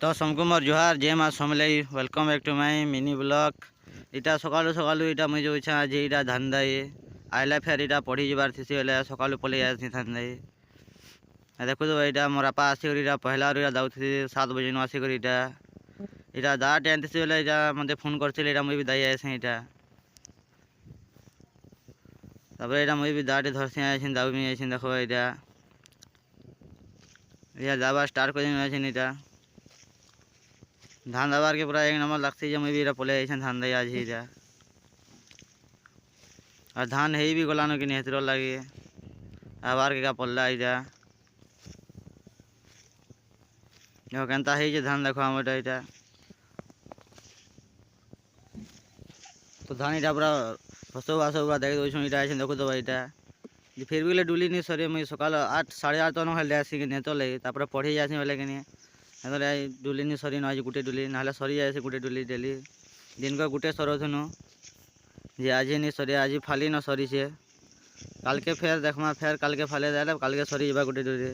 तो समको मोर जोहार जय माँ Samalei welcome back to my mini blog. इटा सकालू सकालू इटा मुझे जो इच्छा आज इटा धांदा आइला फेर इटा पढ़ी जबार थी बोले सकालू पलि जाती धांदा देखो तो इटा मोर आपा आसिक इटा पहला इटा दाऊथी 7 बजे नु आसिक इटा इटा दा टेन थी बोले इटा मते फोन करथिले इटा मुई भी दाई आइसे इटा तबरे इटा मुई भी दाटे धरसी आइछिन दाऊ भी आइछिन देखो इटा इटा दाबा स्टार्ट कर आइछिन इटा धान दबार के पूरा एक नंबर लगती है। मुझे भी पले ऐसा धान दे आज ही और धान है भी गलानो कि नहीं लगे आबार के का पल्ला इटा देखो केनता है धान देखो हम इटा तो धान इटा पूरा फसो बासो पूरा देख दो इटा ऐसे देखो तो इटा फिर भी डुली नहीं सर मुझे सकाल 8 साढ़े 8 तो ना आसिक नहीं तो लगे तापर पढ़ी जासी बोले कि डुली नहीं सरी आज गुटे डुली ना सरी जाए गुटे डुली डेली दिन को गुटे सरथुनु जे आज नहीं सरी आज फाली न सरी से काल के फेर देखमा फेर काल के फाले जाए काल के सरी जा गुटे डुली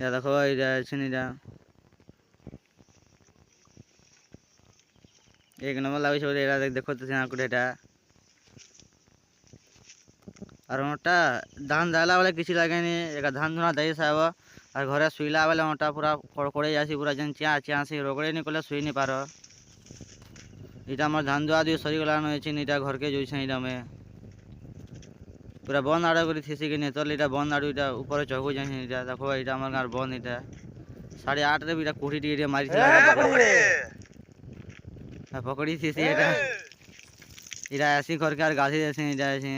या देखो इटा एक नंबर लगे देखो तो गुटेटा और मोटा धान दाला वाले किसी लगे नहीं एक धान धुना दे साहब और घरे शुईला बेले मोटा पूरा कड़कड़े जासी पूरा जेन चिया चिया से रगड़े नहीं कले शुई नहीं पार इटा मोर धान दुआ दुई सरीगलान इटा घर के जोइछे इटा में पूरा बंद आड़ कर थी कि नेतल इटा बंद आड़ू इटा ऊपर चौको जाए इटा देखो इटा मोर गाँव बंद इटा 8:30 रे इटा कोठी टी मारी पकड़ी थी इटा इटा ऐसी करके गाधी देसी इटा ऐसे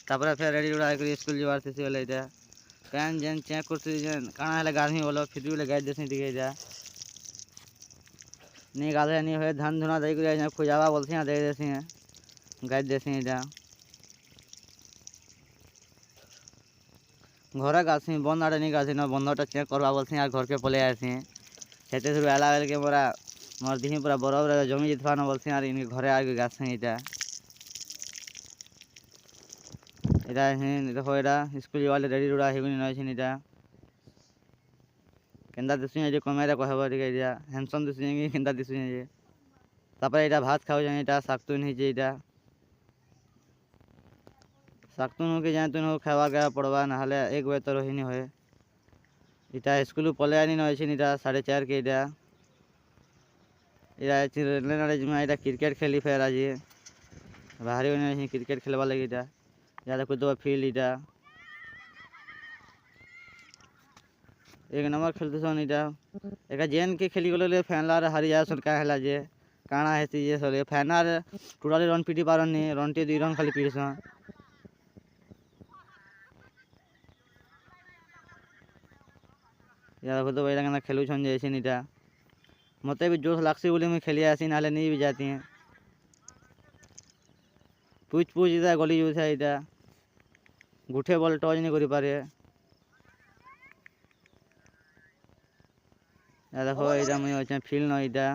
तापर फिर रेडी उड़ा कर स्कूल जबार थी बोले इटा पैन जेन चेक करती जेन काना हेले गाधी बोलो फिर भी गाइड देसी दिखे इटा नहीं गाधे नहीं हुए धान धुना दे कर खुजावा बोलती दे देसी गाइड देसी इटा घर गासी बंद आड़े नहीं गासी ना बंदटा चेक करवा बोलती घर के पले आसी खेते शुरू आला बेल के मोर दिही पूरा बरफ जमी जितवा ना बोलती इनके घरे आगे गासी इटा इटा देखो इटा स्कूल वाले रेडी रुड़ा हेगुनी इटा केंदा दिसुँ जे कमेरा कहबो टिके इटा हैंडसम दिसुँ केंदा दिसुँ जे तापर इटा भात खाओ जाए इटा सागतुन ही जे इटा सागतुन के जाए तुन खावा के पड़वा ना हले एक बजे तो रही नहीं होए इटा स्कूल पले आनी न इटा 4:30 के इटा इटा क्रिकेट खेली फेर आज बाहरी क्रिकेट खेलवा लगी इटा या देखो तो फील्ड इटा एक नंबर खेलते सन इटा एक जेन के खेली गले फैनलार हारी जाए सन क्या है जे काना है जे सर फैनार टोटाली रन पिटी पारनी रन टे 2 रन खाली पिटसन या देखो तो भाई खेलू छन जैसे इटा मत भी जोश लागसी बोली मुझे खेली आसी ना नहीं भी जाती हैं पूछ पूछ इधर गली जो था इटा गुठे बॉल टच नहीं करी पारे देखो इटा मुझे फील्ड न इटा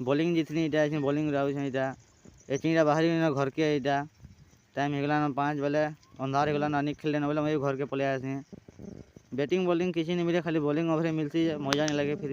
बॉलिंग जितनी इटा बॉलिंग रहा इटा एचिंगा बाहरी घर के इटा टाइम होगला 5 बेले अंधार होगला नहीं खेलने न बोले मुझे घर के पले आसी बैटिंग बॉलिंग किसी नहीं मिले खाली बॉलिंग ओवर मिलती मजा नहीं लगे फिर भी